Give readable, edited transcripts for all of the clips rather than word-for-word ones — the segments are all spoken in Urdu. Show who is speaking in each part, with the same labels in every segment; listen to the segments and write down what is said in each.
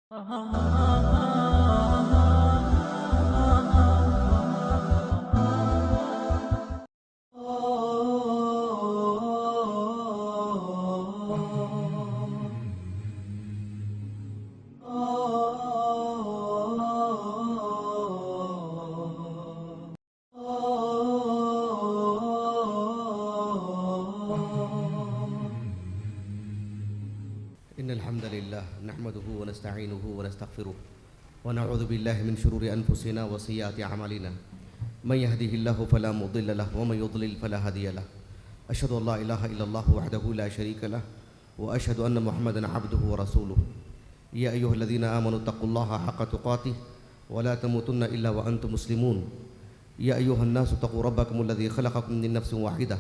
Speaker 1: إن الحمد لله نحمده ونستعينه ونستغفره ونعوذ بالله من شرور أنفسنا وسيئات أعمالنا من يهده الله فلا مضل له ومن يضلل فلا هادي له أشهد أن لا إله إلا الله وحده لا شريك له وأشهد أن محمدا عبده ورسوله يا أيها الذين آمنوا اتقوا الله حق تقاته ولا تموتن إلا وأنتم مسلمون يا أيها الناس اتقوا ربكم الذي خلقكم من نفس واحدة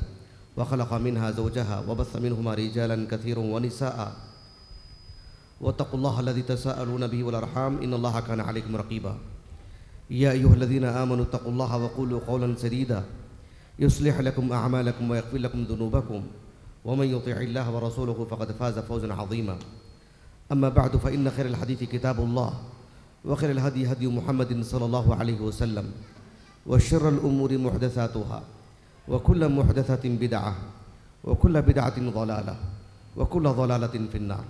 Speaker 1: وخلق منها زوجها وبث منهما رجالا كثيرا ونساء واتقوا الله الذي تساءلون به والأرحام إن الله كان عليكم رقيبا يا أيها الذين آمنوا اتقوا الله وقولوا قولا سديدا يصلح لكم أعمالكم ويغفر لكم ذنوبكم ومن يطع الله ورسوله فقد فاز فوزا عظيما أما بعد فإن خير الحديث كتاب الله وخير الهدي هدي محمد صلى الله عليه وسلم وشر الأمور محدثاتها وكل محدثة بدعة وكل بدعة ضلالة وكل ضلالة في النار.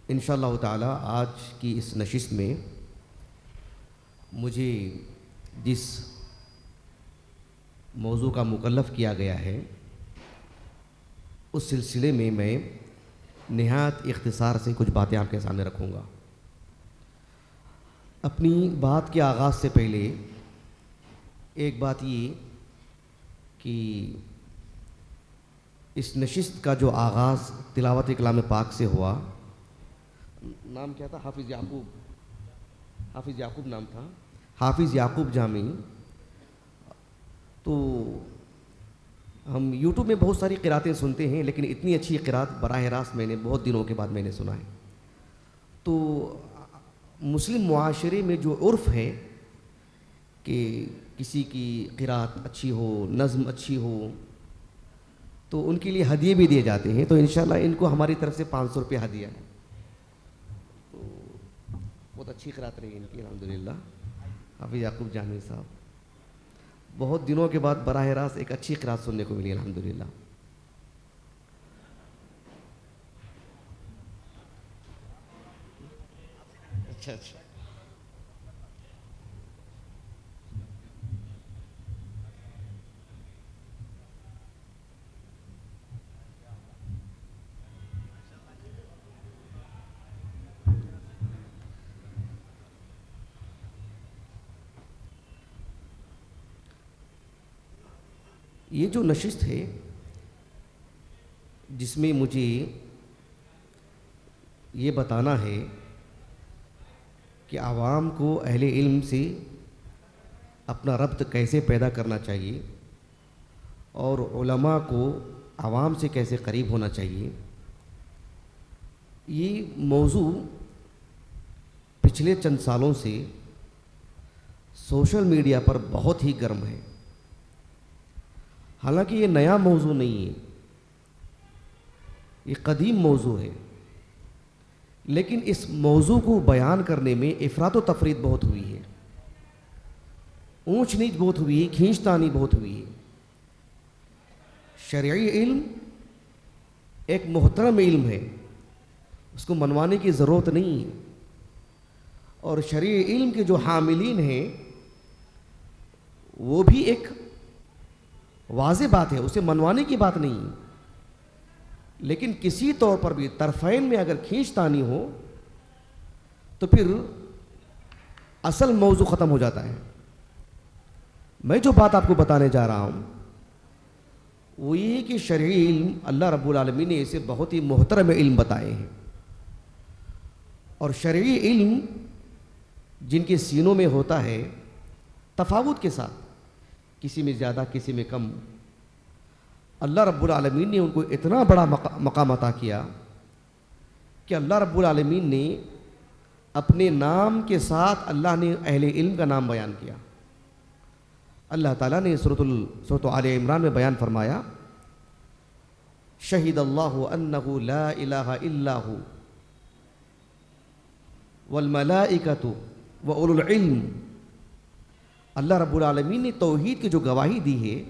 Speaker 1: انشاءاللہ تعالی آج کی اس نشست میں مجھے جس موضوع کا مکلف کیا گیا ہے اس سلسلے میں نہایت اختصار سے کچھ باتیں آپ کے سامنے رکھوں گا. اپنی بات کے آغاز سے پہلے ایک بات یہ کہ اس نشست کا جو آغاز تلاوت کلام پاک سے ہوا، نام کیا تھا؟ حافظ یعقوب نام تھا، حافظ یعقوب جامی. تو ہم یوٹیوب میں بہت ساری قراتیں سنتے ہیں، لیکن اتنی اچھی قرات براہ راست میں نے بہت دنوں کے بعد میں نے سنا ہے. تو مسلم معاشرے میں جو عرف ہے کہ کسی کی قرات اچھی ہو، نظم اچھی ہو، تو ان کے لیے ہدیے بھی دیے جاتے ہیں. تو انشاءاللہ ان کو ہماری طرف سے 500 روپے ہدیہ ہے. بہت اچھی قرات رہی ان کی الحمدللہ. حافظ یعقوب جامی صاحب، بہت دنوں کے بعد براہ راست ایک اچھی قرات سننے کو ملی الحمدللہ. اچھا یہ جو نشست ہے جس میں مجھے یہ بتانا ہے کہ عوام کو اہل علم سے اپنا ربط کیسے پیدا کرنا چاہیے اور علماء کو عوام سے کیسے قریب ہونا چاہیے، یہ موضوع پچھلے چند سالوں سے سوشل میڈیا پر بہت ہی گرم ہے. حالانکہ یہ نیا موضوع نہیں ہے، یہ قدیم موضوع ہے، لیکن اس موضوع کو بیان کرنے میں افراط و تفریط بہت ہوئی ہے، اونچ نیچ بہت ہوئی ہے، کھینچ تانی بہت ہوئی ہے. شرعی علم ایک محترم علم ہے، اس کو منوانے کی ضرورت نہیں ہے. اور شرعی علم کے جو حاملین ہیں وہ بھی ایک واضح بات ہے، اسے منوانے کی بات نہیں ہے. لیکن کسی طور پر بھی طرفین میں اگر کھینچ تانی ہو تو پھر اصل موضوع ختم ہو جاتا ہے. میں جو بات آپ کو بتانے جا رہا ہوں وہ یہ کہ شرعی علم اللہ رب العالمین نے اسے بہت ہی محترم علم بتائے ہیں. اور شرعی علم جن کے سینوں میں ہوتا ہے تفاوت کے ساتھ، کسی میں زیادہ کسی میں کم، اللہ رب العالمین نے ان کو اتنا بڑا مقام عطا کیا کہ اللہ رب العالمین نے اپنے نام کے ساتھ اللہ نے اہل علم کا نام بیان کیا. اللہ تعالیٰ نے سورۃ آل عمران میں بیان فرمایا شہد اللہ انہ لا الہ الا ہو والملائکۃ واولو العلم. اللہ رب العالمین نے توحید کی جو گواہی دی ہے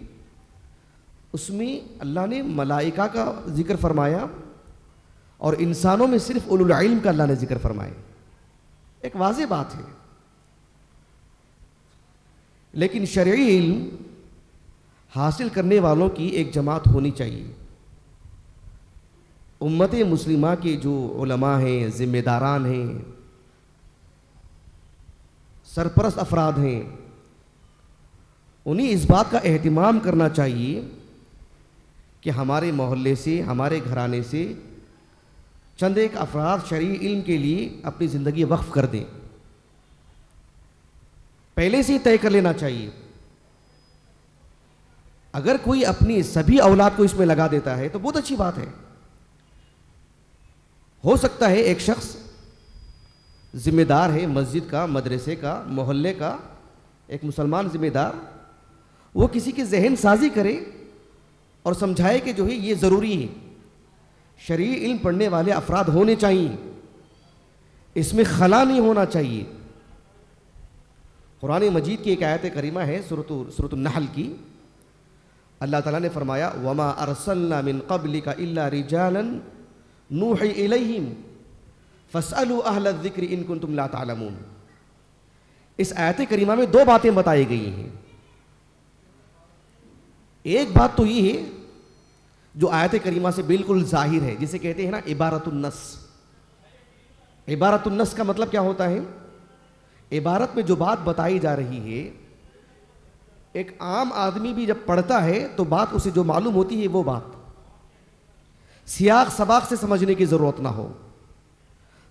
Speaker 1: اس میں اللہ نے ملائکہ کا ذکر فرمایا اور انسانوں میں صرف اولو العلم کا اللہ نے ذکر فرمایا. ایک واضح بات ہے. لیکن شرعی علم حاصل کرنے والوں کی ایک جماعت ہونی چاہیے. امت مسلمہ کے جو علماء ہیں، ذمہ داران ہیں، سرپرست افراد ہیں، انہیں اس بات کا اہتمام کرنا چاہیے کہ ہمارے محلے سے، ہمارے گھرانے سے چند ایک افراد شرعی علم کے لیے اپنی زندگی وقف کر دیں. پہلے سے ہی طے کر لینا چاہیے. اگر کوئی اپنی سبھی اولاد کو اس میں لگا دیتا ہے تو بہت اچھی بات ہے. ہو سکتا ہے ایک شخص ذمہ دار ہے مسجد کا، مدرسے کا، محلے کا، ایک مسلمان ذمہ دار، وہ کسی کی ذہن سازی کرے اور سمجھائے کہ جو ہے یہ ضروری ہے، شرعی علم پڑھنے والے افراد ہونے چاہیے، اس میں خلا نہیں ہونا چاہیے. قرآن مجید کی ایک آیت کریمہ ہے سورۃ النحل کی. اللہ تعالیٰ نے فرمایا وَمَا أَرْسَلْنَا مِن قَبْلِكَ إِلَّا رِجَالًا نُوحِي إِلَيْهِمْ فَاسْأَلُوا أَهْلَ الذِّكْرِ إِن كُنتُمْ لَا تَعْلَمُونَ. اس آیت کریمہ میں دو باتیں بتائی گئی ہیں. ایک بات تو یہ ہے جو آیت کریمہ سے بالکل ظاہر ہے، جسے کہتے ہیں نا عبارت النص. عبارت النص کا مطلب کیا ہوتا ہے؟ عبارت میں جو بات بتائی جا رہی ہے ایک عام آدمی بھی جب پڑھتا ہے تو بات اسے جو معلوم ہوتی ہے وہ بات سیاق سباق سے سمجھنے کی ضرورت نہ ہو،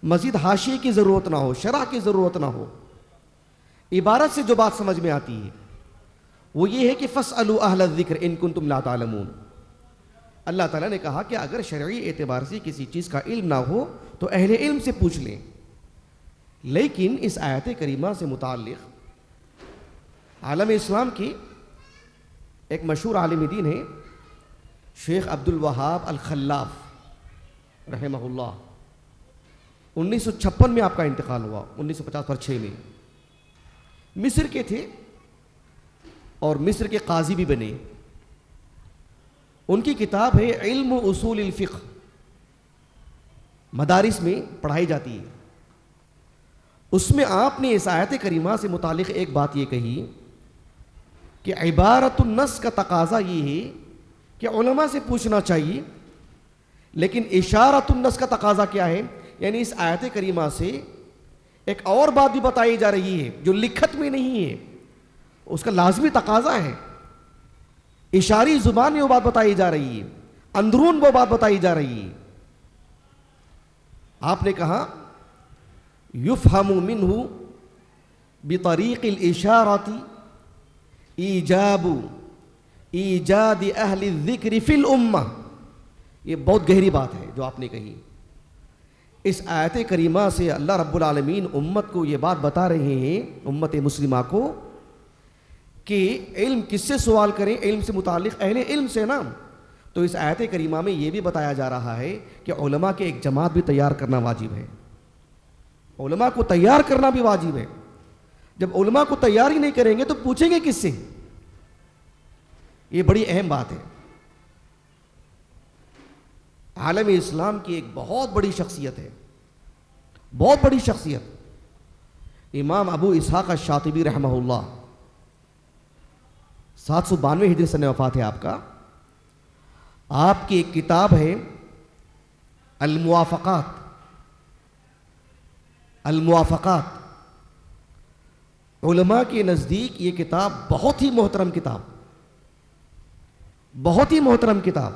Speaker 1: مزید حاشیے کی ضرورت نہ ہو، شرح کی ضرورت نہ ہو. عبارت سے جو بات سمجھ میں آتی ہے وہ یہ ہے کہ فَاسْأَلُوا أَهْلَ الذِّكْرِ إِن كُنتُمْ لَا تَعْلَمُونَ. اللہ تعالیٰ نے کہا کہ اگر شرعی اعتبار سے کسی چیز کا علم نہ ہو تو اہل علم سے پوچھ لیں. لیکن اس آیت کریمہ سے متعلق عالم اسلام کی ایک مشہور عالم دین ہے شیخ عبد الوہاب الخلاف رحمہ اللہ. 1956 میں آپ کا انتقال ہوا، 1956 میں. مصر کے تھے اور مصر کے قاضی بھی بنے. ان کی کتاب ہے علم اصول الفقہ، مدارس میں پڑھائی جاتی ہے. اس میں آپ نے اس آیت کریمہ سے متعلق ایک بات یہ کہی کہ عبارت النص کا تقاضا یہ ہے کہ علماء سے پوچھنا چاہیے، لیکن اشارت النص کا تقاضا کیا ہے؟ یعنی اس آیت کریمہ سے ایک اور بات بھی بتائی جا رہی ہے جو لکھت میں نہیں ہے، اس کا لازمی تقاضا ہے. اشاری زبان میں وہ بات بتائی جا رہی ہے، اندرون وہ بات بتائی جا رہی ہے. آپ نے کہا یفہم منہ بطریق الاشارۃ ایجاب ایجاد اہل الذکر فی الامہ. یہ بہت گہری بات ہے جو آپ نے کہی. اس آیت کریمہ سے اللہ رب العالمین امت کو یہ بات بتا رہے ہیں، امت مسلمہ کو، کہ علم کس سے سوال کریں؟ علم سے متعلق اہل علم سے نا. تو اس آیت کریمہ میں یہ بھی بتایا جا رہا ہے کہ علماء کے ایک جماعت بھی تیار کرنا واجب ہے. علماء کو تیار کرنا بھی واجب ہے. جب علماء کو تیار ہی نہیں کریں گے تو پوچھیں گے کس سے؟ یہ بڑی اہم بات ہے. عالم اسلام کی ایک بہت بڑی شخصیت ہے، بہت بڑی شخصیت، امام ابو اسحاق الشاطبی رحمہ اللہ. 792 ہجری سن وفات ہے آپ کا. آپ کی ایک کتاب ہے الموافقات. الموافقات علماء کے نزدیک یہ کتاب بہت ہی محترم کتاب، بہت ہی محترم کتاب،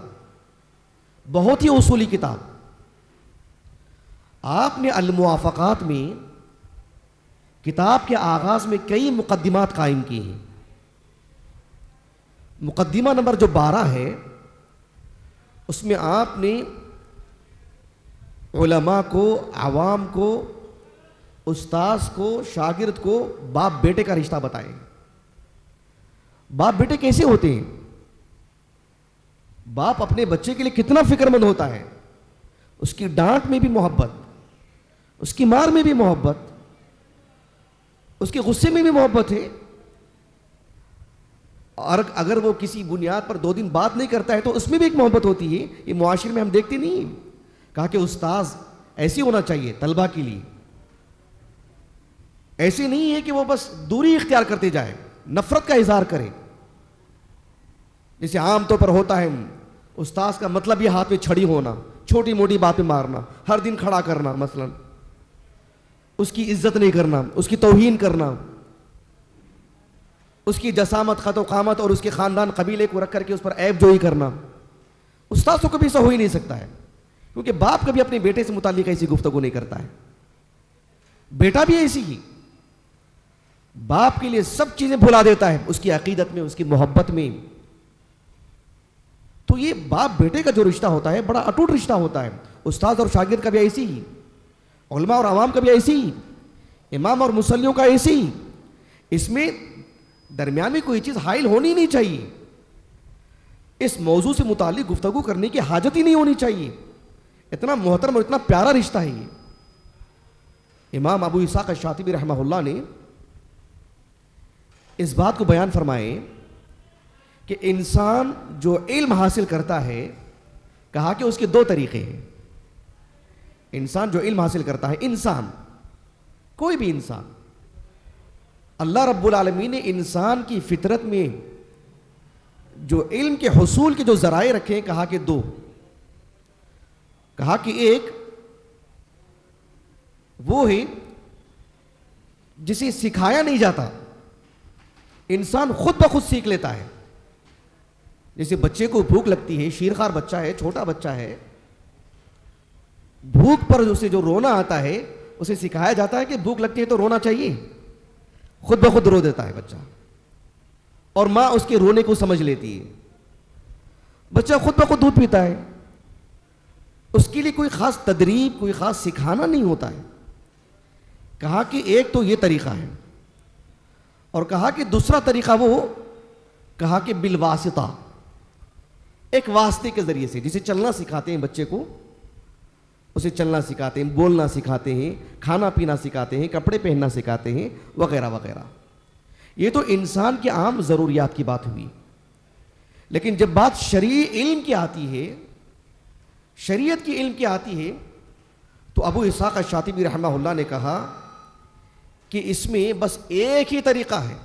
Speaker 1: بہت ہی اصولی کتاب. آپ نے الموافقات میں کتاب کے آغاز میں کئی مقدمات قائم کی ہیں. مقدمہ نمبر جو 12 ہے اس میں آپ نے علماء کو، عوام کو، استاذ کو، شاگرد کو باپ بیٹے کا رشتہ بتائے. باپ بیٹے کیسے ہوتے ہیں؟ باپ اپنے بچے کے لیے کتنا فکر مند ہوتا ہے. اس کی ڈانٹ میں بھی محبت, اس کی مار میں بھی محبت, اس کے غصے میں بھی محبت ہے. اور اگر وہ کسی بنیاد پر 2 دن بات نہیں کرتا ہے تو اس میں بھی ایک محبت ہوتی ہے. یہ معاشرے میں ہم دیکھتے نہیں ہیں. کہا کہ استاذ ایسی ہونا چاہیے طلبہ کے لیے. ایسے نہیں ہے کہ وہ بس دوری اختیار کرتے جائے, نفرت کا اظہار کرے. جیسے عام طور پر ہوتا ہے, استاذ کا مطلب یہ ہاتھ میں چھڑی ہونا, چھوٹی موٹی بات پہ مارنا, ہر دن کھڑا کرنا, مثلا اس کی عزت نہیں کرنا, اس کی توہین کرنا, اس کی جسامت, خط و قامت اور اس کے خاندان قبیلے کو رکھ کر کے اس پر عیب جوئی کرنا. استاذ تو کبھی ایسا ہو ہی نہیں سکتا ہے, کیونکہ باپ کبھی اپنے بیٹے سے متعلق ایسی گفتگو نہیں کرتا ہے. بیٹا بھی ایسی ہی باپ کے لیے سب چیزیں بھلا دیتا ہے, اس کی عقیدت میں, اس کی محبت میں. تو یہ باپ بیٹے کا جو رشتہ ہوتا ہے بڑا اٹوٹ رشتہ ہوتا ہے. استاذ اور شاگرد کا بھی ایسی ہی, علماء اور عوام کا بھی ایسی ہی, امام اور مصلیوں کا ایسی ہی. اس میں درمیان میں کوئی چیز حائل ہونی نہیں چاہیے. اس موضوع سے متعلق گفتگو کرنے کی حاجت ہی نہیں ہونی چاہیے. اتنا محترم اور اتنا پیارا رشتہ ہے یہ. امام ابو اسحاق الشاطبی رحمہ اللہ نے اس بات کو بیان فرمائے کہ انسان جو علم حاصل کرتا ہے, کہا کہ اس کے 2 طریقے ہیں. انسان جو علم حاصل کرتا ہے, انسان کوئی بھی انسان, اللہ رب العالمین نے انسان کی فطرت میں جو علم کے حصول کے جو ذرائع رکھے ہیں, کہا کہ 2. کہا کہ ایک وہ ہے جسے سکھایا نہیں جاتا, انسان خود بخود سیکھ لیتا ہے. جیسے بچے کو بھوک لگتی ہے, شیرخوار بچہ ہے, چھوٹا بچہ ہے, بھوک پر اسے جو رونا آتا ہے اسے سکھایا جاتا ہے کہ بھوک لگتی ہے تو رونا چاہیے, خود بخود رو دیتا ہے بچہ, اور ماں اس کے رونے کو سمجھ لیتی ہے. بچہ خود بخود دودھ پیتا ہے, اس کے لیے کوئی خاص تدریب, کوئی خاص سکھانا نہیں ہوتا ہے. کہا کہ ایک تو یہ طریقہ ہے, اور کہا کہ دوسرا طریقہ وہ, کہا کہ بالواسطہ, ایک واسطے کے ذریعے سے. جسے چلنا سکھاتے ہیں بچے کو, اسے چلنا سکھاتے ہیں, بولنا سکھاتے ہیں, کھانا پینا سکھاتے ہیں, کپڑے پہننا سکھاتے ہیں, وغیرہ وغیرہ. یہ تو انسان کی عام ضروریات کی بات ہوئی. لیکن جب بات شرعی علم کی آتی ہے, شریعت کی علم کی آتی ہے, تو ابو اسحاق الشاطبی رحمہ اللہ نے کہا کہ اس میں بس ایک ہی طریقہ ہے.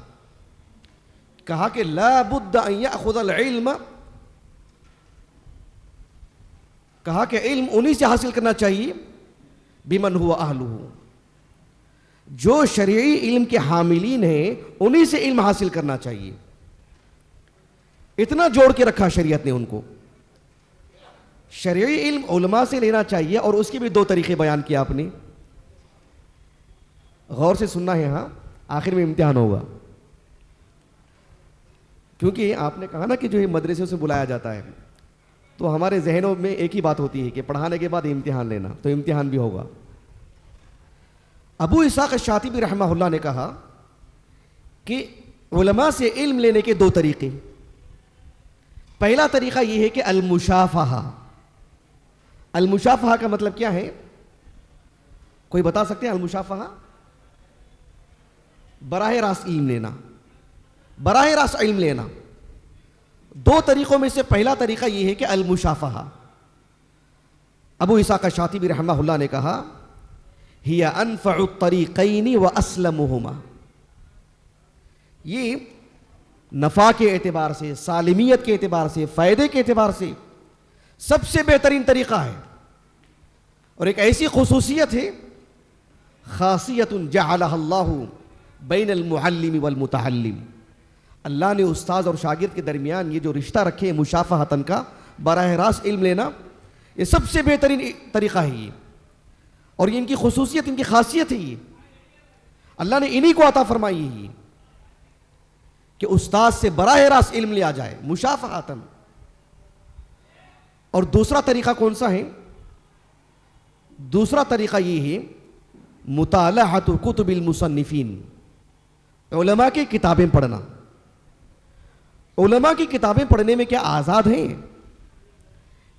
Speaker 1: کہا کہ لا بد ان یاخذ العلم, کہا کہ علم انہی سے حاصل کرنا چاہیے بمن هو اہلہ, جو شرعی علم کے حاملین ہیں انہی سے علم حاصل کرنا چاہیے. اتنا جوڑ کے رکھا شریعت نے ان کو. شرعی علم علماء سے لینا چاہیے, اور اس کے بھی 2 طریقے بیان کیا آپ نے. غور سے سننا ہے, ہاں آخر میں امتحان ہوگا. کیونکہ آپ نے کہا نا کہ جو یہ مدرسے سے بلایا جاتا ہے, تو ہمارے ذہنوں میں ایک ہی بات ہوتی ہے کہ پڑھانے کے بعد امتحان لینا, تو امتحان بھی ہوگا. ابو اسحاق الشاطبی رحمہ اللہ نے کہا کہ علماء سے علم لینے کے 2 طریقے. پہلا طریقہ یہ ہے کہ المشافہہ. المشافہہ کا مطلب کیا ہے, کوئی بتا سکتے ہیں؟ المشافہہ براہ راست علم لینا, براہ راست علم لینا. 2 طریقوں میں سے پہلا طریقہ یہ ہے کہ المشافہہ. ابو اسحاق الشاطبی رحمہ اللہ نے کہا ہی انفع الطریقین واسلمہما, یہ نفع کے اعتبار سے, سالمیت کے اعتبار سے, فائدے کے اعتبار سے سب سے بہترین طریقہ ہے. اور ایک ایسی خصوصیت ہے, خاصیت جعلہ اللہ بین المعلم والمتعلم, اللہ نے استاذ اور شاگرد کے درمیان یہ جو رشتہ رکھے مشافہتاً کا, براہ راست علم لینا, یہ سب سے بہترین طریقہ ہے یہ. اور یہ ان کی خصوصیت, ان کی خاصیت ہے یہ. اللہ نے انہی کو عطا فرمائی ہے کہ استاذ سے براہ راست علم لیا جائے مشافہتاً. اور دوسرا طریقہ کون سا ہے؟ دوسرا طریقہ یہ ہے مطالعۃ کتب المصنفین, علماء کی کتابیں پڑھنا. علماء کی کتابیں پڑھنے میں کیا آزاد ہیں؟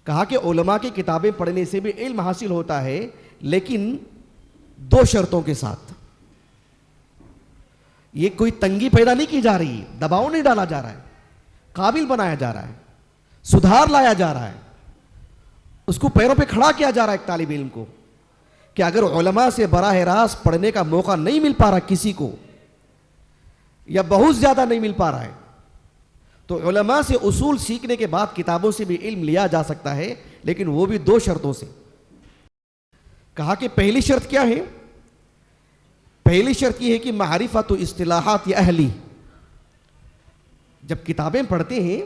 Speaker 1: کہا کہ علماء کی کتابیں پڑھنے سے بھی علم حاصل ہوتا ہے، لیکن 2 شرطوں کے ساتھ۔ یہ کوئی تنگی پیدا نہیں کی جا رہی، دباؤ نہیں ڈالا جا رہا ہے، قابل بنایا جا رہا ہے، سدھار لایا جا رہا ہے، اس کو پیروں پہ کھڑا کیا جا رہا ہے ایک طالب علم کو، کہ اگر علماء سے براہ راست پڑھنے کا موقع نہیں مل پا رہا کسی کو، یا بہت زیادہ نہیں مل پا رہا ہے، تو علماء سے اصول سیکھنے کے بعد کتابوں سے بھی علم لیا جا سکتا ہے، لیکن وہ بھی 2 شرطوں سے۔ کہا کہ پہلی شرط کیا ہے؟ پہلی شرط یہ ہے کہ معرفت و اصطلاحات اہلی، جب کتابیں پڑھتے ہیں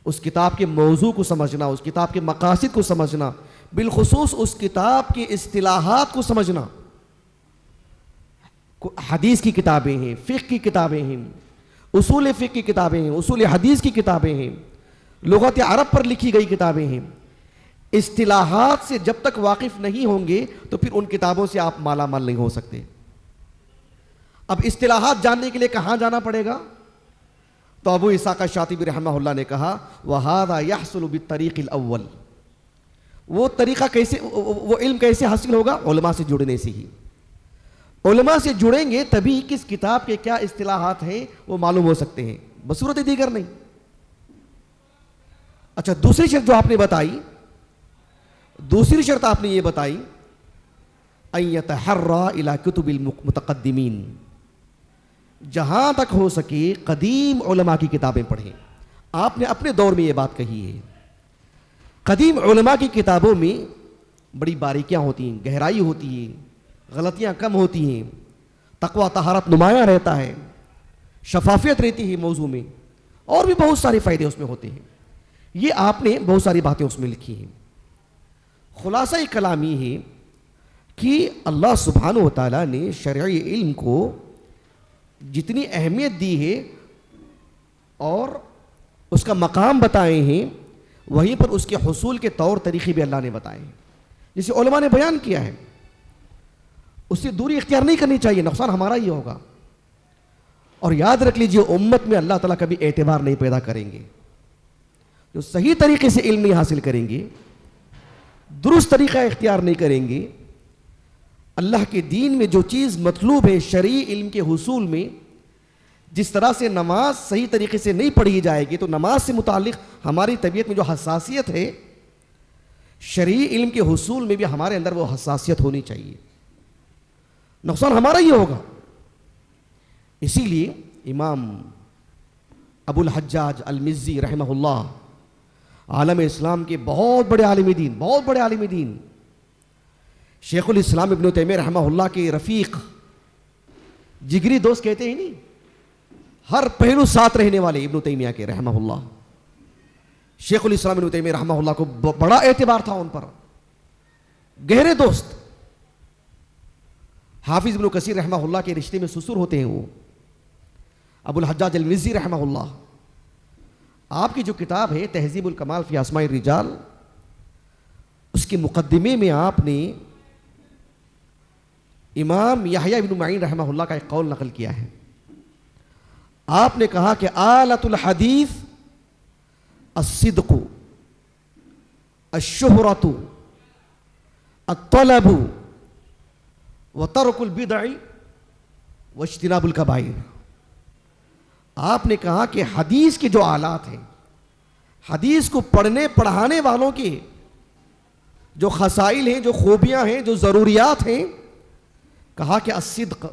Speaker 1: اس کتاب کے موضوع کو سمجھنا، اس کتاب کے مقاصد کو سمجھنا، بالخصوص اس کتاب کی اصطلاحات کو سمجھنا۔ حدیث کی کتابیں ہیں، فقہ کی کتابیں ہیں، اصول فقہ کی کتابیں ہیں، اصول حدیث کی کتابیں ہیں، لغت عرب پر لکھی گئی کتابیں ہیں، اصطلاحات سے جب تک واقف نہیں ہوں گے تو پھر ان کتابوں سے آپ مالا مال نہیں ہو سکتے۔ اب اصطلاحات جاننے کے لیے کہاں جانا پڑے گا؟ تو ابو اسحاق الشاطبی رحمہ اللہ نے کہا وَهَذَا يَحْصُلُ بِالطَّرِيقِ الْأَوَّلِ، وہ طریقہ کیسے، وہ علم کیسے حاصل ہوگا؟ علماء سے جڑنے سے ہی۔ علماء سے جڑیں گے تبھی کس کتاب کے کیا اصطلاحات ہیں وہ معلوم ہو سکتے ہیں، بصورت دیگر نہیں۔ اچھا، دوسری شرط جو آپ نے بتائی، دوسری شرط آپ نے یہ بتائی أَن يَتَحَرَّى إِلَى كُتُبِ الْمُتَقَدِّمِينَ، جہاں تک ہو سکے قدیم علماء کی کتابیں پڑھیں۔ آپ نے اپنے دور میں یہ بات کہی ہے، قدیم علماء کی کتابوں میں بڑی باریکیاں ہوتی ہیں، گہرائی ہوتی ہے، غلطیاں کم ہوتی ہیں، تقوی طہارت نمایاں رہتا ہے، شفافیت رہتی ہے موضوع میں، اور بھی بہت سارے فائدے اس میں ہوتے ہیں۔ یہ آپ نے بہت ساری باتیں اس میں لکھی ہیں۔ خلاصہ کلام یہ ہے کہ اللہ سبحانہ و تعالیٰ نے شرعی علم کو جتنی اہمیت دی ہے اور اس کا مقام بتائے ہیں، وہیں پر اس کے حصول کے طور طریقے بھی اللہ نے بتائے ہیں، جسے علماء نے بیان کیا ہے۔ اس سے دوری اختیار نہیں کرنی چاہیے، نقصان ہمارا ہی ہوگا۔ اور یاد رکھ لیجیے، امت میں اللہ تعالیٰ کبھی اعتبار نہیں پیدا کریں گے۔ جو صحیح طریقے سے علم نہیں حاصل کریں گے، درست طریقہ اختیار نہیں کریں گے، اللہ کے دین میں جو چیز مطلوب ہے شرعی علم کے حصول میں، جس طرح سے نماز صحیح طریقے سے نہیں پڑھی جائے گی تو نماز سے متعلق ہماری طبیعت میں جو حساسیت ہے، شرعی علم کے حصول میں بھی ہمارے اندر وہ حساسیت ہونی چاہیے، نقصان ہمارا ہی ہوگا۔ اسی لیے امام ابو الحجاج المزی رحمہ اللہ، عالم اسلام کے بہت بڑے عالم دین، بہت بڑے عالم دین، شیخ الاسلام ابن تیمیہ رحمہ اللہ کے رفیق، جگری دوست کہتے ہیں نہیں، ہر پہلو ساتھ رہنے والے ابن تیمیہ کے رحمہ اللہ، شیخ الاسلام ابن تیمیہ رحمہ اللہ کو بڑا اعتبار تھا ان پر، گہرے دوست۔ حافظ ابن کثیر رحمہ اللہ کے رشتے میں سسر ہوتے ہیں وہ، ابو الحجاج المزی رحمہ اللہ۔ آپ کی جو کتاب ہے تہذیب الکمال فی اسماء الرجال، اس کے مقدمے میں آپ نے امام یحییٰ ابن معین رحمہ اللہ کا ایک قول نقل کیا ہے۔ آپ نے کہا کہ آلۃ الحدیث الصدق، الشہرۃ، الطلب، وترک البدع، واجتناب الکبائر۔ آپ نے کہا کہ حدیث کے جو آلات ہیں، حدیث کو پڑھنے پڑھانے والوں کے جو خصائل ہیں، جو خوبیاں ہیں، جو ضروریات ہیں، کہا کہ الصدق،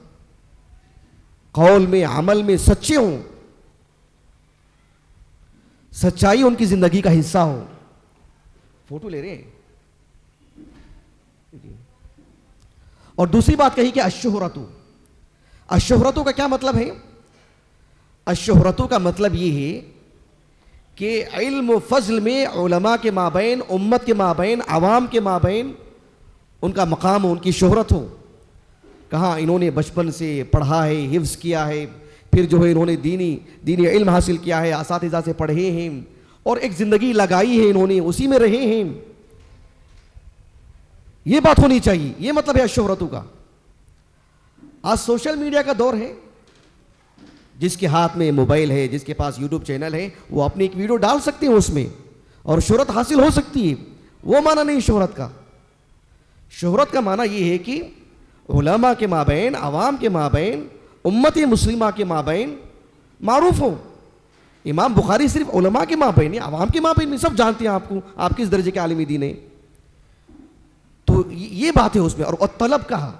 Speaker 1: قول میں عمل میں سچے ہوں، سچائی ان کی زندگی کا حصہ ہو۔ فوٹو لے رہے ہیں۔ اور دوسری بات کہی کہ الشہرۃ، الشہرۃ کا کیا مطلب ہے؟ الشہرۃ کا مطلب یہ ہے کہ علم و فضل میں علماء کے مابین، امت کے مابین، عوام کے مابین ان کا مقام ہو، ان کی شہرت ہو۔ کہاں انہوں نے بچپن سے پڑھا ہے، حفظ کیا ہے، پھر جو ہے انہوں نے دینی علم حاصل کیا ہے، اساتذہ سے پڑھے ہیں، اور ایک زندگی لگائی ہے انہوں نے، اسی میں رہے ہیں۔ یہ بات ہونی چاہیے، یہ مطلب ہے الشہرۃ کا۔ آج سوشل میڈیا کا دور ہے، جس کے ہاتھ میں موبائل ہے، جس کے پاس یوٹیوب چینل ہے، وہ اپنی ایک ویڈیو ڈال سکتے ہیں اس میں، اور شہرت حاصل ہو سکتی ہے، وہ معنی نہیں شہرت کا. شہرت کا معنی یہ ہے کہ علماء کے مابین، عوام کے مابین، امت مسلمہ کے مابین معروف ہو. امام بخاری صرف علماء کے مابین نہیں، عوام کے مابین نہیں، سب جانتے ہیں آپ کو، آپ کس درجے کے عالم دین ہیں. تو یہ بات ہے اس میں. اور الطلب کہا،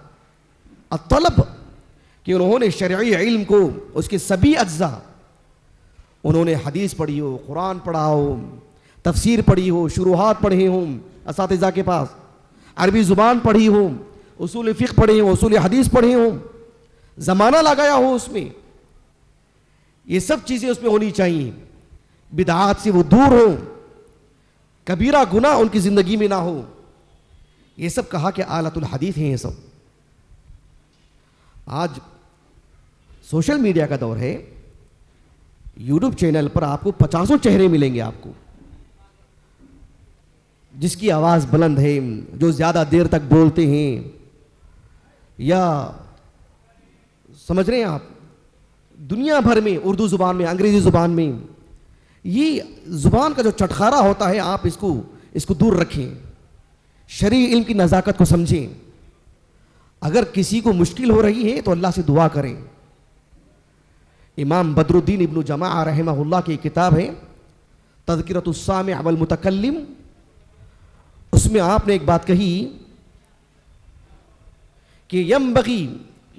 Speaker 1: الطلب کہ انہوں نے شرعی علم کو اس کے سبھی اجزاء، انہوں نے حدیث پڑھی ہو، قرآن پڑھا ہو، تفسیر پڑھی ہو، شروحات پڑھے ہوں اساتذہ کے پاس، عربی زبان پڑھی ہو، اصول فقہ پڑھے ہوں، اصول حدیث پڑھے ہوں، زمانہ لگایا ہو اس میں، یہ سب چیزیں اس میں ہونی چاہیے. بدعات سے وہ دور ہوں، کبیرہ گناہ ان کی زندگی میں نہ ہو. یہ سب کہا کہ آلۃ الحدیث ہیں. یہ سب آج سوشل میڈیا کا دور ہے، یوٹیوب چینل پر آپ کو 50 چہرے ملیں گے، آپ کو جس کی آواز بلند ہے، جو زیادہ دیر تک بولتے ہیں، یا سمجھ رہے ہیں آپ، دنیا بھر میں اردو زبان میں، انگریزی زبان میں، یہ زبان کا جو چٹخارا ہوتا ہے، آپ اس کو دور رکھیں. شرعی علم کی نزاکت کو سمجھیں. اگر کسی کو مشکل ہو رہی ہے تو اللہ سے دعا کریں. امام بدر الدین ابن جماعہ رحمہ اللہ کی کتاب ہے تذکرۃ السامع والمتکلم، اس میں آپ نے ایک بات کہی کہ ینبغی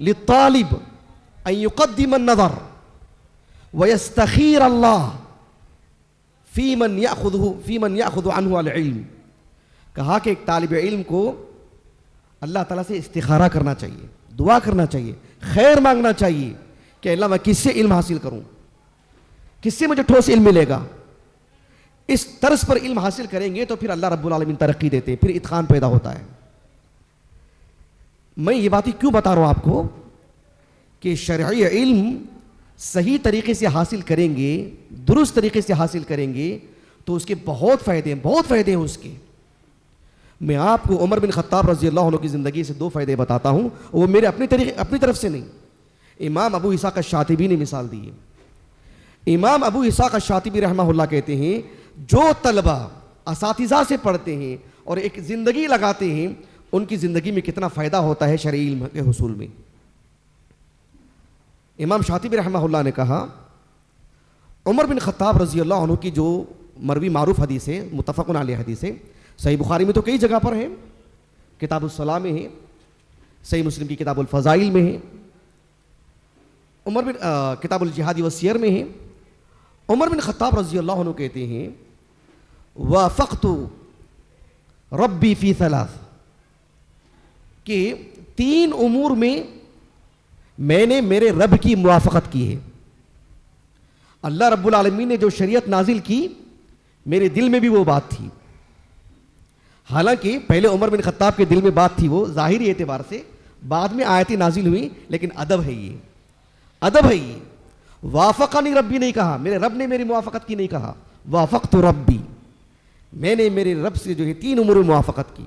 Speaker 1: للطالب ان یقدم النظر ویستخیر اللہ فی من یأخذ عنہ العلم. کہا کہ ایک طالب علم کو اللہ تعالیٰ سے استخارہ کرنا چاہیے، دعا کرنا چاہیے، خیر مانگنا چاہیے کہ اللہ میں کس سے علم حاصل کروں، کس سے مجھے ٹھوس علم ملے گا. اس طرز پر علم حاصل کریں گے تو پھر اللہ رب العالمین ترقی دیتے ہیں، پھر اتقان پیدا ہوتا ہے. میں یہ باتیں کیوں بتا رہا ہوں آپ کو کہ شرعی علم صحیح طریقے سے حاصل کریں گے، درست طریقے سے حاصل کریں گے تو اس کے بہت فائدے ہیں اس کے. میں آپ کو عمر بن خطاب رضی اللہ عنہ کی زندگی سے 2 فائدے بتاتا ہوں، وہ میرے اپنی طرف سے نہیں. امام ابو اسحاق الشاطبی نے مثال دی ہے. امام ابو اسحاق الشاطبی رحمہ اللہ کہتے ہیں جو طلبہ اساتذہ سے پڑھتے ہیں اور ایک زندگی لگاتے ہیں، ان کی زندگی میں کتنا فائدہ ہوتا ہے شرعی علم کے حصول میں. امام شاطبی رحمہ اللہ نے کہا عمر بن خطاب رضی اللہ عنہ کی جو مروی معروف حدیث ہے، متفق علیہ حدیث ہے، صحیح بخاری میں تو کئی جگہ پر ہے، کتاب الصلاح میں ہے، صحیح مسلم کی کتاب الفضائل میں ہے، عمر بن کتاب الجہاد والسیر میں ہے. عمر بن خطاب رضی اللہ عنہ کہتے ہیں وافقت ربی فی 3، کہ 3 امور میں نے میرے رب کی موافقت کی ہے. اللہ رب العالمین نے جو شریعت نازل کی میرے دل میں بھی وہ بات تھی. حالانکہ پہلے عمر بن خطاب کے دل میں بات تھی وہ ظاہری اعتبار سے، بعد میں آیتیں نازل ہوئی، لیکن ادب ہے یہ. وافقنی ربی نہیں کہا، میرے رب نے میری موافقت کی نہیں کہا، وافقت ربی، میں نے میرے رب سے جو ہے 3 امور میں موافقت کی.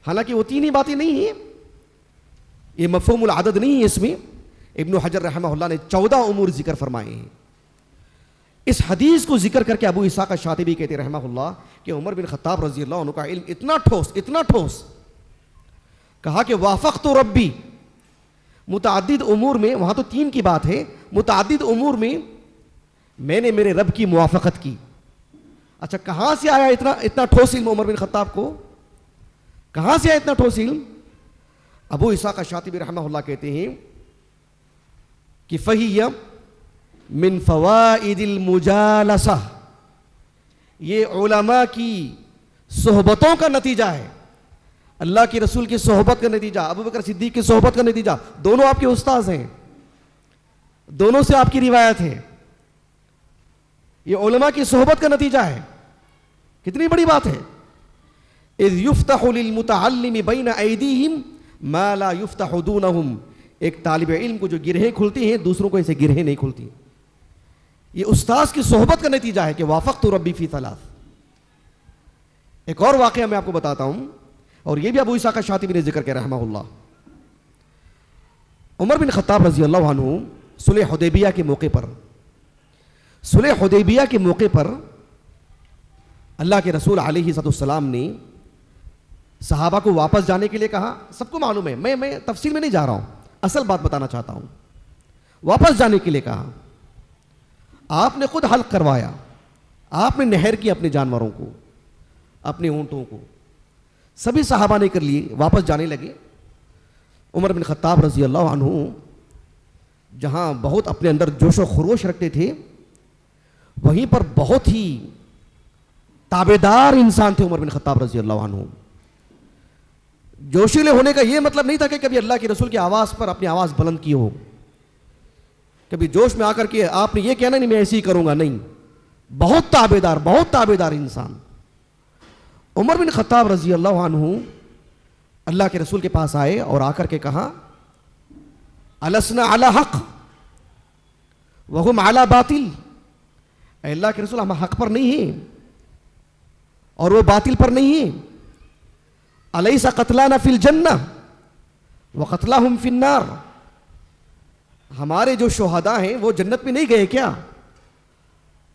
Speaker 1: حالانکہ وہ 3 ہی باتیں نہیں ہیں، یہ مفہوم العدد نہیں ہے اس میں. ابن حجر رحمہ اللہ نے 14 امور ذکر فرمائے ہیں. اس حدیث کو ذکر کر کے ابو اسحاق الشاطبی کہتے رحمہ اللہ کہ عمر بن خطاب رضی اللہ عنہ کا علم اتنا ٹھوس کہا کہ وافقت ربی، متعدد امور میں، وہاں تو 3 کی بات ہے، متعدد امور میں نے میرے رب کی موافقت کی. اچھا کہاں سے آیا اتنا ٹھوس علم عمر بن خطاب کو؟ کہاں سے آیا اتنا ٹھوس علم؟ ابو اسحاق الشاطبی رحمہ اللہ کہتے ہیں کہ فَهِيَ من فوائد المجالسہ، یہ علماء کی صحبتوں کا نتیجہ ہے، اللہ کے رسول کی صحبت کا نتیجہ، ابو بکر صدیق کی صحبت کا نتیجہ. دونوں آپ کے استاذ ہیں، دونوں سے آپ کی روایت ہے، یہ علماء کی صحبت کا نتیجہ ہے. کتنی بڑی بات ہے. اذ یفتح للمتعلم بین ایدیہم ما لا یفتح دونہم، ایک طالب علم کو جو گرہیں کھلتی ہیں دوسروں کو ایسے گرہیں نہیں کھلتی. یہ استاذ کی صحبت کا نتیجہ ہے کہ وافقت ربی فی 3. ایک اور واقعہ میں آپ کو بتاتا ہوں، اور یہ بھی ابو اسحاق الشاطبی نے ذکر کیا رحمہ اللہ. عمر بن خطاب رضی اللہ عنہ صلح حدیبیہ کے موقع پر اللہ کے رسول علیہ السلام نے صحابہ کو واپس جانے کے لیے کہا. سب کو معلوم ہے, میں تفصیل میں نہیں جا رہا ہوں, اصل بات بتانا چاہتا ہوں. واپس جانے کے لیے کہا. آپ نے خود حلق کروایا, آپ نے نہر کی اپنے جانوروں کو, اپنے اونٹوں کو, سبھی صحابہ نے کر لیے, واپس جانے لگے. عمر بن خطاب رضی اللہ عنہ جہاں بہت اپنے اندر جوش و خروش رکھتے تھے, وہیں پر بہت ہی تابعدار انسان تھے عمر بن خطاب رضی اللہ عنہ. جوشیلے ہونے کا یہ مطلب نہیں تھا کہ کبھی اللہ کے رسول کی آواز پر اپنی آواز بلند کی ہو, کبھی جوش میں آ کر کے آپ نے یہ کہنا نہیں میں ایسے ہی کروں گا, نہیں. بہت تابعدار انسان. عمر بن خطاب رضی اللہ عنہ اللہ کے رسول کے پاس آئے اور آ کر کے کہا السنا علی حق وہم علی باطل. اے اللہ کے رسول ہم حق پر نہیں ہیں اور وہ باطل پر نہیں ہیں. الیس قتلانا فی الجنہ وقتلاہم فی النار. ہمارے جو شہداء ہیں وہ جنت میں نہیں گئے کیا,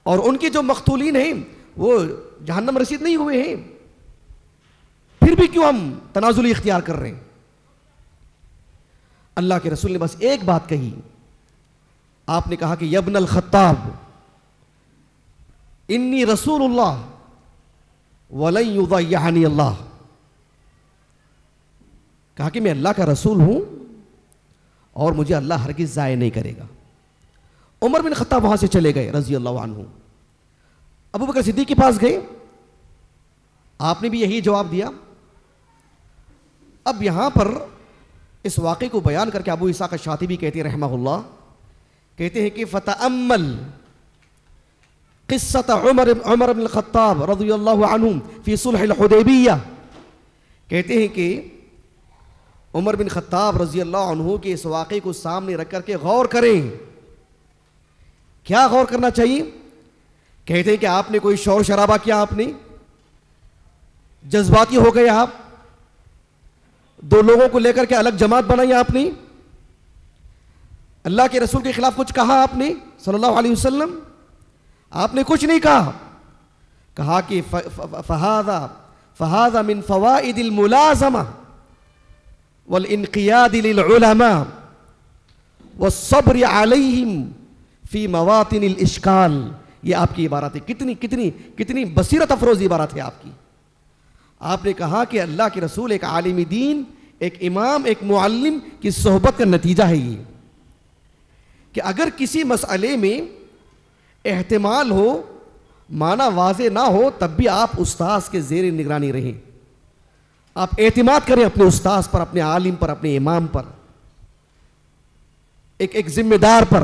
Speaker 1: اور ان کے جو مقتولین ہیں وہ جہنم رسید نہیں ہوئے ہیں, پھر بھی کیوں ہم تنازلی اختیار کر رہے ہیں؟ اللہ کے رسول نے بس ایک بات کہی. آپ نے کہا کہ یا ابن الخطاب انی رسول اللہ ولن یضیعنی اللہ. کہا کہ میں اللہ کا رسول ہوں اور مجھے اللہ ہرگز ضائع نہیں کرے گا. عمر بن خطاب وہاں سے چلے گئے رضی اللہ عنہ. ابو بکر صدیق کے پاس گئے, آپ نے بھی یہی جواب دیا. اب یہاں پر اس واقعے کو بیان کر کے ابو اسحاق الشاطبی کہتے ہیں رحمہ اللہ, کہتے ہیں کہ فتأمل قصۃ عمر بن الخطاب رضی اللہ عنہ فی صلح الحدیبیہ. کہتے ہیں کہ عمر بن خطاب رضی اللہ عنہ کے اس واقعے کو سامنے رکھ کر کے غور کریں. کیا غور کرنا چاہیے؟ کہتے ہیں کہ آپ نے کوئی شور شرابہ کیا, آپ نے جذباتی ہو گئے, آپ دو لوگوں کو لے کر کے الگ جماعت بنائی آپ نے, اللہ کے رسول کے خلاف کچھ کہا آپ نے صلی اللہ علیہ وسلم, آپ نے کچھ نہیں کہا. کہا کہ فہذا من فوائد الملازمہ والانقیاد للعلماء والصبر علیہم فی مواطن الاشکال. یہ آپ کی عبارت ہے, کتنی بصیرت افروز عبارت ہے آپ کی. آپ نے کہا کہ اللہ کے رسول ایک عالم دین, ایک امام, ایک معلم کی صحبت کا نتیجہ ہے یہ کہ اگر کسی مسئلے میں احتمال ہو, معنی واضح نہ ہو, تب بھی آپ استاذ کے زیر نگرانی رہیں. آپ اعتماد کریں اپنے استاذ پر, اپنے عالم پر, اپنے امام پر, ایک ذمہ دار پر,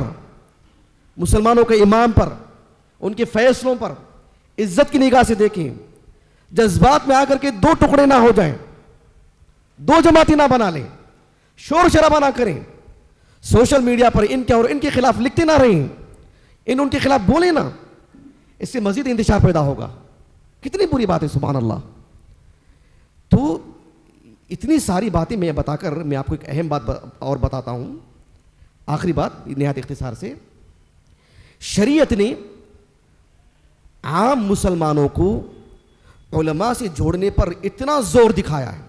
Speaker 1: مسلمانوں کے امام پر, ان کے فیصلوں پر عزت کی نگاہ سے دیکھیں. جذبات میں آ کر کے دو ٹکڑے نہ ہو جائیں, دو جماعتیں نہ بنا لیں, شور شرابہ نہ کریں, سوشل میڈیا پر ان کے اور ان کے خلاف لکھتے نہ رہیں, ان کے خلاف بولیں نا, اس سے مزید انتشار پیدا ہوگا. کتنی بری بات ہے, سبحان اللہ. تو اتنی ساری باتیں میں بتا کر میں آپ کو ایک اہم بات اور بتاتا ہوں, آخری بات نہایت اختصار سے. شریعت نے عام مسلمانوں کو علماء سے جوڑنے پر اتنا زور دکھایا ہے,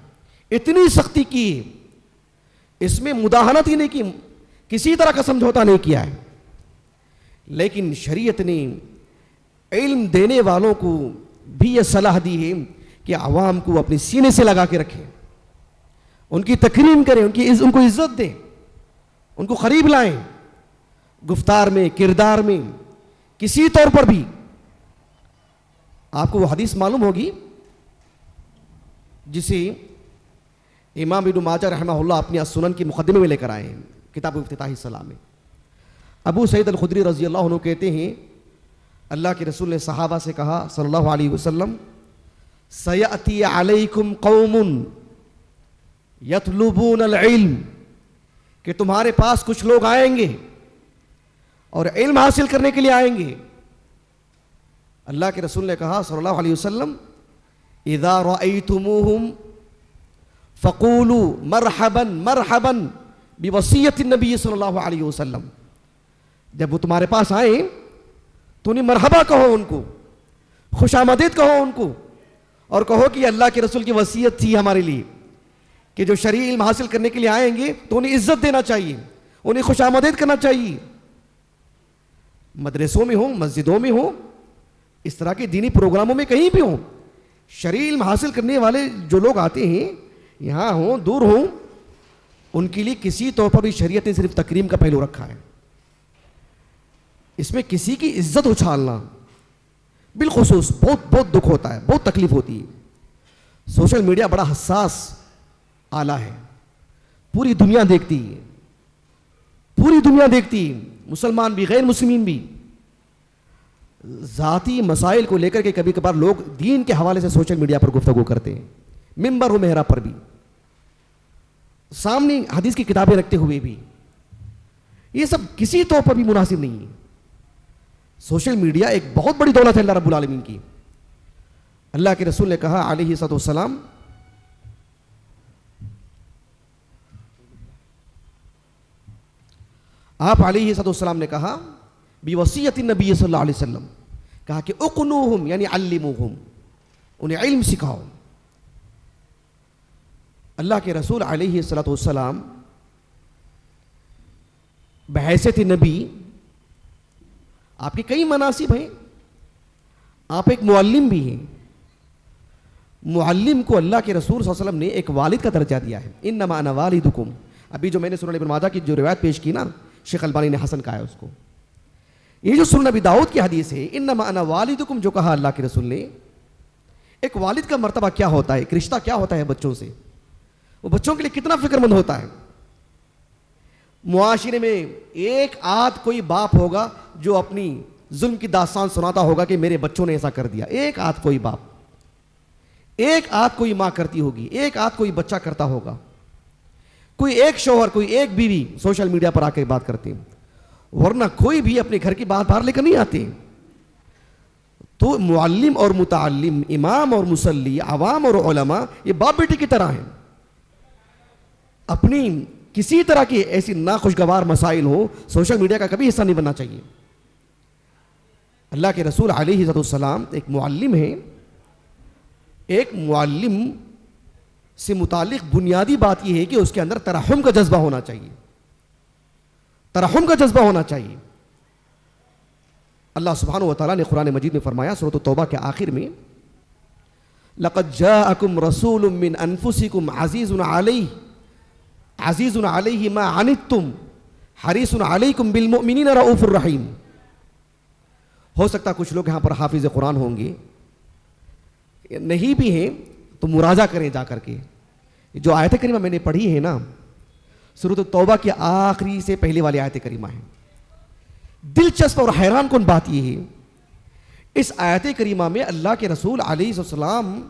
Speaker 1: اتنی سختی کی, اس میں مداہنت ہی نہیں کی, کسی طرح کا سمجھوتا نہیں کیا ہے. لیکن شریعت نے علم دینے والوں کو بھی یہ صلاح دی ہے کہ عوام کو اپنے سینے سے لگا کے رکھیں, ان کی تکریم کریں, ان کو عزت دیں, ان کو قریب لائیں, گفتار میں, کردار میں, کسی طور پر بھی. آپ کو وہ حدیث معلوم ہوگی جسے امام ابن ماجہ رحمہ اللہ اپنی السنن کی مقدمے میں لے کر آئے ہیں, کتاب افتتاح الصلاۃ میں. ابو سعید الخدری رضی اللہ عنہ کہتے ہیں اللہ کے رسول نے صحابہ سے کہا صلی اللہ علیہ وسلم, سیأتی علیکم قوم یطلبون العلم, کہ تمہارے پاس کچھ لوگ آئیں گے اور علم حاصل کرنے کے لیے آئیں گے. اللہ کے رسول نے کہا صلی اللہ علیہ وسلم, اذا رأیتموہم فقولوا مرحبا مرحبا بوصیت النبی صلی اللہ علیہ وسلم. جب وہ تمہارے پاس آئیں تو انہیں مرحبا کہو, ان کو خوش آمدید کہو ان کو، اور کہو کہ اللہ کے رسول کی وصیت تھی ہمارے لیے کہ جو شرعی علم حاصل کرنے کے لیے آئیں گے تو انہیں عزت دینا چاہیے، انہیں خوش آمدید کرنا چاہیے، مدرسوں میں ہوں، مسجدوں میں ہوں، اس طرح کے دینی پروگراموں میں کہیں بھی ہوں، شرعی علم حاصل کرنے والے جو لوگ آتے ہیں یہاں ہوں دور ہوں، ان کے لیے کسی طور پر بھی شریعت نے صرف تکریم کا پہلو رکھا ہے. اس میں کسی کی عزت اچھالنا بالخصوص بہت دکھ ہوتا ہے، بہت تکلیف ہوتی ہے. سوشل میڈیا بڑا حساس آلہ ہے، پوری دنیا دیکھتی ہے، پوری دنیا دیکھتی ہے، مسلمان بھی غیر مسلمین بھی. ذاتی مسائل کو لے کر کے کبھی کبھار لوگ دین کے حوالے سے سوشل میڈیا پر گفتگو کرتے ہیں، ممبر و محراب پر بھی، سامنے حدیث کی کتابیں رکھتے ہوئے بھی. یہ سب کسی طور پر بھی مناسب نہیں ہے. سوشل میڈیا ایک بہت بڑی دولت ہے اللہ رب العالمین کی. اللہ کے رسول نے کہا علیہ الصلوۃ والسلام، آپ علیہ الصلوۃ والسلام نے کہا بوصیت النبی صلی اللہ علیہ وسلم، کہا کہ اقنوہم یعنی علموہم، انہیں علم سکھاؤ. اللہ کے رسول علیہ الصلوۃ والسلام بحیثیت نبی آپ کے کئی مناصب ہیں، آپ ایک معلم بھی ہیں. معلم کو اللہ کے رسول صلی اللہ علیہ وسلم نے ایک والد کا درجہ دیا ہے. انما انا والدکم، ابھی جو میں نے سنن ابن ماجہ کی جو روایت پیش کی نا، شیخ البانی نے حسن کہا ہے اس کو. یہ جو سنن ابی داؤد کی حدیث ہے انما انا والدکم جو کہا اللہ کے رسول نے، ایک والد کا مرتبہ کیا ہوتا ہے، ایک رشتہ کیا ہوتا ہے بچوں سے، وہ بچوں کے لیے کتنا فکر مند ہوتا ہے. معاشرے میں ایک آدھ کوئی باپ ہوگا جو اپنی ظلم کی داستان سناتا ہوگا کہ میرے بچوں نے ایسا کر دیا، ایک آدھ کوئی باپ، ایک آدھ کوئی ماں کرتی ہوگی، ایک آدھ کوئی بچہ کرتا ہوگا، کوئی ایک شوہر کوئی ایک بیوی سوشل میڈیا پر آ کے بات کرتے ہیں، ورنہ کوئی بھی اپنے گھر کی بات باہر لے کر نہیں آتے. تو معلم اور متعلم، امام اور مصلی، عوام اور علماء یہ باپ بیٹی کی طرح ہیں. اپنی کسی طرح کی ایسی ناخوشگوار مسائل ہو سوشل میڈیا کا کبھی حصہ نہیں بننا چاہیے. اللہ کے رسول علیہ السلام ایک معلم ہیں. ایک معلم سے متعلق بنیادی بات یہ ہے کہ اس کے اندر ترحم کا جذبہ ہونا چاہیے، ترحم کا جذبہ ہونا چاہیے. اللہ سبحانہ و تعالیٰ نے قرآن مجید میں فرمایا سورۃ التوبہ کے آخر میں، لَقَدْ جَاءَكُمْ رَسُولٌ مِّنْ أَنفُسِكُمْ عزیز علیہ ما عنتم حریص علیکم بالمؤمنین رؤوف الرحیم. ہو سکتا کچھ لوگ یہاں پر حافظ قرآن ہوں گے، نہیں بھی ہیں تو مراجعہ کریں جا کر کے. جو آیت کریمہ میں نے پڑھی ہے نا، سورۃ التوبہ کی آخری سے پہلے والی آیت کریمہ ہے. دلچسپ اور حیران کن بات یہ ہے، اس آیت کریمہ میں اللہ کے رسول علیہ السلام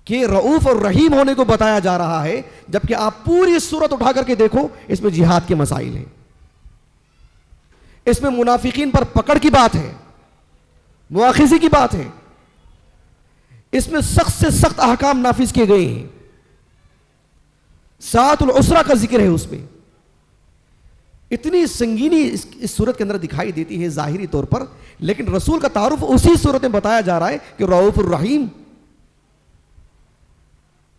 Speaker 1: کہ رؤوف اور رحیم ہونے کو بتایا جا رہا ہے، جبکہ آپ پوری سورت اٹھا کر کے دیکھو اس میں جہاد کے مسائل ہیں، اس میں منافقین پر پکڑ کی بات ہے، مواخذے کی بات ہے، اس میں سخت سے سخت احکام نافذ کیے گئے ہیں. ساعۃ العسرہ کا ذکر ہے اس میں. اتنی سنگینی اس صورت کے اندر دکھائی دیتی ہے ظاہری طور پر، لیکن رسول کا تعارف اسی صورت میں بتایا جا رہا ہے کہ رؤوف الرحیم.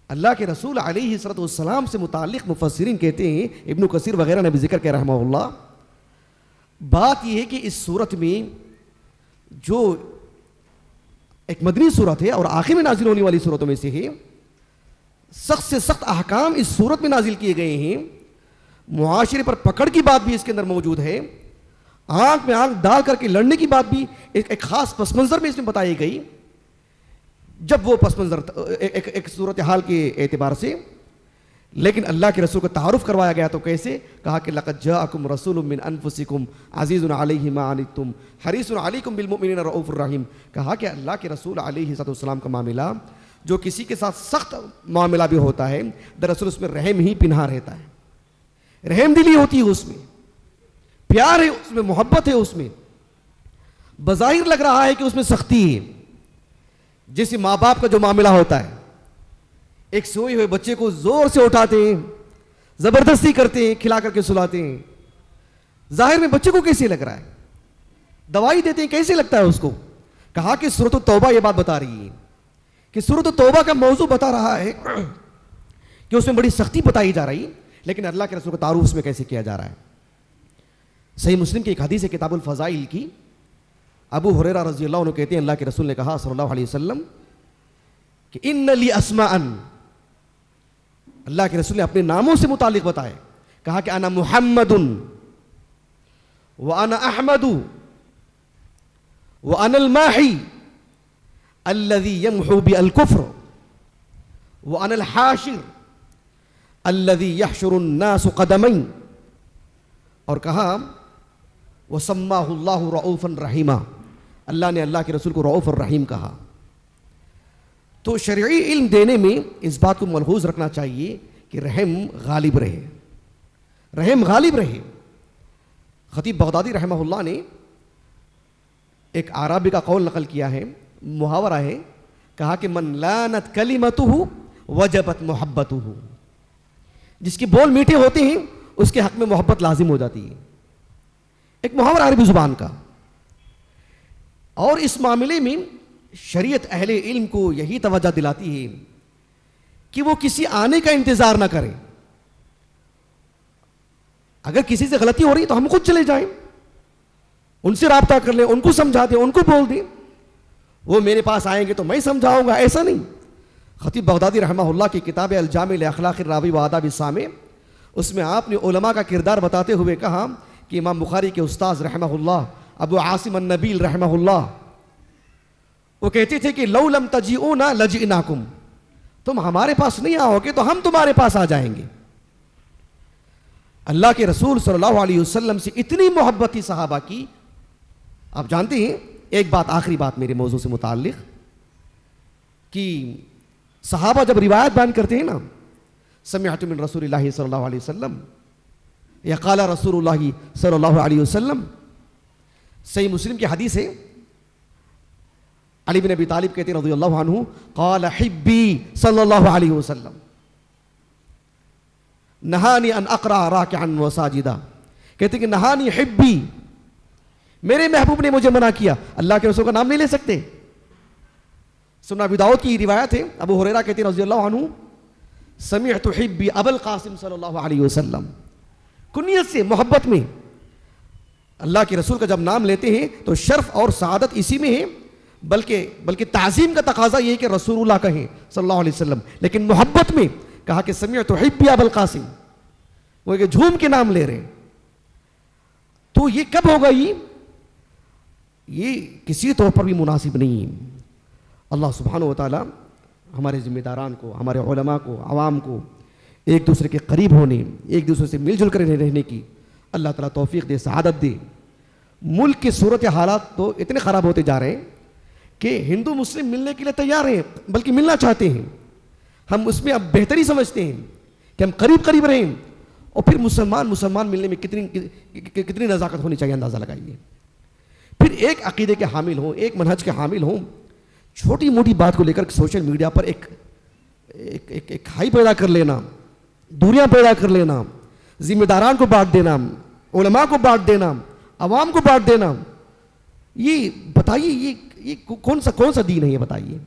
Speaker 1: اللہ کے رسول علیہ الصلوۃ والسلام سے متعلق مفسرین کہتے ہیں، ابن کثیر وغیرہ نے بھی ذکر کیا رحمہ اللہ، بات یہ ہے کہ اس صورت میں جو ایک مدنی صورت ہے اور آخر میں نازل ہونے والی صورتوں میں سے ہے، سخت سے سخت احکام اس صورت میں نازل کیے گئے ہیں. معاشرے پر پکڑ کی بات بھی اس کے اندر موجود ہے، آنکھ میں آنکھ ڈال کر کے لڑنے کی بات بھی ایک خاص پس منظر میں اس میں بتائی گئی. جب وہ پس منظر ایک صورتحال کے اعتبار سے، لیکن اللہ کے رسول کو تعارف کروایا گیا تو کیسے؟ کہا کہ لقد جاءکم رسول من انفسکم عزیز علیہ ما عنتم حریص علیکم بالمؤمنین رؤوف الرحیم. کہا کہ اللہ کے رسول علیہ السلام کا معاملہ جو کسی کے ساتھ سخت معاملہ بھی ہوتا ہے، دراصل اس میں رحم ہی پنہا رہتا ہے، رحم دلی ہوتی ہے اس میں، پیار ہے اس میں، محبت ہے اس میں. بظاہر لگ رہا ہے کہ اس میں سختی ہے، جیسے ماں باپ کا جو معاملہ ہوتا ہے، ایک سوئے ہوئے بچے کو زور سے اٹھاتے ہیں، زبردستی کرتے ہیں، کھلا کر کے سلاتے ہیں. ظاہر میں بچے کو کیسے لگ رہا ہے؟ دوائی دیتے ہیں کیسے لگتا ہے اس کو؟
Speaker 2: کہا کہ سورۃ التوبہ یہ بات بتا رہی ہے کہ سورۃ التوبہ کا موضوع بتا رہا ہے کہ اس میں بڑی سختی بتائی جا رہی، لیکن اللہ کے رسول کا تعارف اس میں کیسے کیا جا رہا ہے۔ صحیح مسلم کی ایک حدیث ہے کتاب الفضائل کی، ابو ہریرہ رضی اللہ عنہ کہتے ہیں اللہ کے رسول نے کہا صلی اللہ علیہ وسلم کہ ان لی اسماء، اللہ کے رسول نے اپنے ناموں سے متعلق بتائے، کہا کہ انا محمد وانا احمد وانا الماحی الذی یمحو بی الکفر وانا الحاشر الذی یحشر الناس قدمین، اور کہا وسماہ اللہ رؤوفا رحیما، اللہ نے اللہ کے رسول کو رؤوف الرحیم کہا۔ تو شرعی علم دینے میں اس بات کو ملحوظ رکھنا چاہیے کہ رحم غالب رہے، رحم غالب رہے۔ خطیب بغدادی رحمہ اللہ نے ایک اعرابی کا قول نقل کیا ہے، محاورہ ہے، کہا کہ من لانت کلمتہ وجبت محبتہ، جس کے بول میٹھے ہوتے ہیں اس کے حق میں محبت لازم ہو جاتی ہے، ایک محاورہ عربی زبان کا۔ اور اس معاملے میں شریعت اہل علم کو یہی توجہ دلاتی ہے کہ وہ کسی آنے کا انتظار نہ کریں، اگر کسی سے غلطی ہو رہی تو ہم خود چلے جائیں، ان سے رابطہ کر لیں، ان کو سمجھا دیں، ان کو بول دیں، وہ میرے پاس آئیں گے تو میں سمجھاؤں گا، ایسا نہیں۔ خطیب بغدادی رحمہ اللہ کی کتاب الجامع لاخلاق الراوی و آداب السامع، اس میں آپ نے علماء کا کردار بتاتے ہوئے کہا کہ امام بخاری کے استاذ رحمہ اللہ ابو عاصم النبیل رحمہ اللہ وہ کہتے تھے کہ لو لم تجیئونا لجئناکم، تم ہمارے پاس نہیں آؤ گے تو ہم تمہارے پاس آ جائیں گے۔ اللہ کے رسول صلی اللہ علیہ وسلم سے اتنی محبت تھی صحابہ کی، آپ جانتے ہیں ایک بات، آخری بات میرے موضوع سے متعلق، کہ صحابہ جب روایت بیان کرتے ہیں نا، سمعت من رسول اللہ صلی اللہ علیہ وسلم یا قال رسول اللہ صلی اللہ علیہ وسلم، صحیح مسلم کی حدیث ہے، علی بن ابی طالب کہتے ہیں رضی اللہ عنہ قال حبی صلی اللہ علیہ وسلم نہانی ان اقرأ راکعا و ساجدا، کہتے ہیں کہ نہانی حبی، میرے محبوب نے مجھے منع کیا، اللہ کے رسول کا نام نہیں لے سکتے۔ سنن ابی داؤد کی روایت ہے، ابو ہریرہ کہتے ہیں رضی اللہ عنہ سمعت حبی ابا القاسم صلی اللہ علیہ وسلم، کنیت سے محبت میں اللہ کے رسول کا جب نام لیتے ہیں تو شرف اور سعادت اسی میں ہے، بلکہ تعظیم کا تقاضا یہ ہے کہ رسول اللہ کہیں صلی اللہ علیہ وسلم، لیکن محبت میں کہا کہ سمعت حبی ابا القاسم، وہ کہ جھوم کے نام لے رہے ہیں۔ تو یہ کب ہوگا؟ یہ کسی طور پر بھی مناسب نہیں ہے۔ اللہ سبحانہ و تعالی ہمارے ذمہ داران کو، ہمارے علماء کو، عوام کو ایک دوسرے کے قریب ہونے، ایک دوسرے سے مل جل کر رہنے کی اللہ تعالیٰ توفیق دے، سعادت دے۔ ملک کے صورت حالات تو اتنے خراب ہوتے جا رہے ہیں کہ ہندو مسلم ملنے کے لیے تیار ہیں، بلکہ ملنا چاہتے ہیں، ہم اس میں اب بہتری سمجھتے ہیں کہ ہم قریب رہیں، اور پھر مسلمان ملنے میں کتنی نزاکت ہونی چاہیے، اندازہ لگائیے۔ پھر ایک عقیدے کے حامل ہوں، ایک منہج کے حامل ہوں، چھوٹی موٹی بات کو لے کر سوشل میڈیا پر ایک ہائی پیدا کر لینا، دوریاں پیدا کر لینا، ذمہ داران کو بانٹ دینا، علماء کو بانٹ دینا، عوام کو بانٹ دینا، یہ بتائیے یہ کون سا دین ہے؟ یہ بتائیے،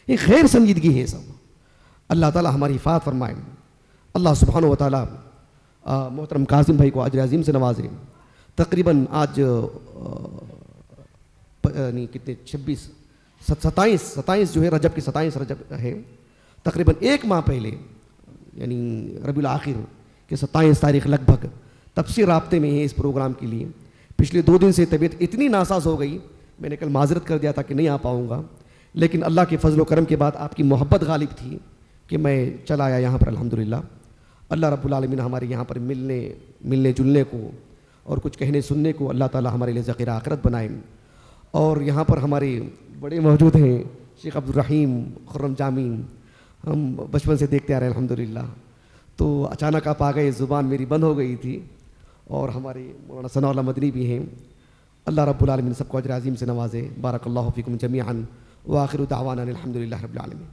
Speaker 2: یہ غیر سنجیدگی ہے سب۔ اللہ تعالیٰ ہماری حفاظت فرمائے۔ اللہ سبحانہ و تعالیٰ محترم قاسم بھائی کو اجر عظیم سے نوازے۔ تقریباً آج کتنے 27 جو ہے رجب کی 27 رجب ہے، تقریباً ایک ماہ پہلے یعنی ربیع الاخر کے 27 تاریخ لگ بھگ تب سے رابطے میں ہیں اس پروگرام کے لیے۔ پچھلے 2 دن سے طبیعت اتنی ناساز ہو گئی، میں نے کل معذرت کر دیا تھا کہ نہیں آ پاؤں گا، لیکن اللہ کے فضل و کرم کے بعد آپ کی محبت غالب تھی کہ میں چلا آیا یہاں پر الحمدللہ۔ اللہ رب العالمین ہمارے یہاں پر ملنے جلنے کو اور کچھ کہنے سننے کو اللہ تعالیٰ ہمارے لیے ذخیرہ آخرت بنائیں۔ اور یہاں پر ہمارے بڑے موجود ہیں شیخ عبدالرحیم خرم جامین، ہم بچپن سے دیکھتے آ رہے ہیں الحمدللہ، تو اچانک آپ آ گئے، زبان میری بند ہو گئی تھی۔ اور ہمارے مولانا ثناء اللہ مدنی بھی ہیں، اللہ رب العالمین سب کو اجر عظیم سے نوازے۔ بارک اللہ فیکم جمیعا وآخر دعوانا الحمدللہ رب العالمین۔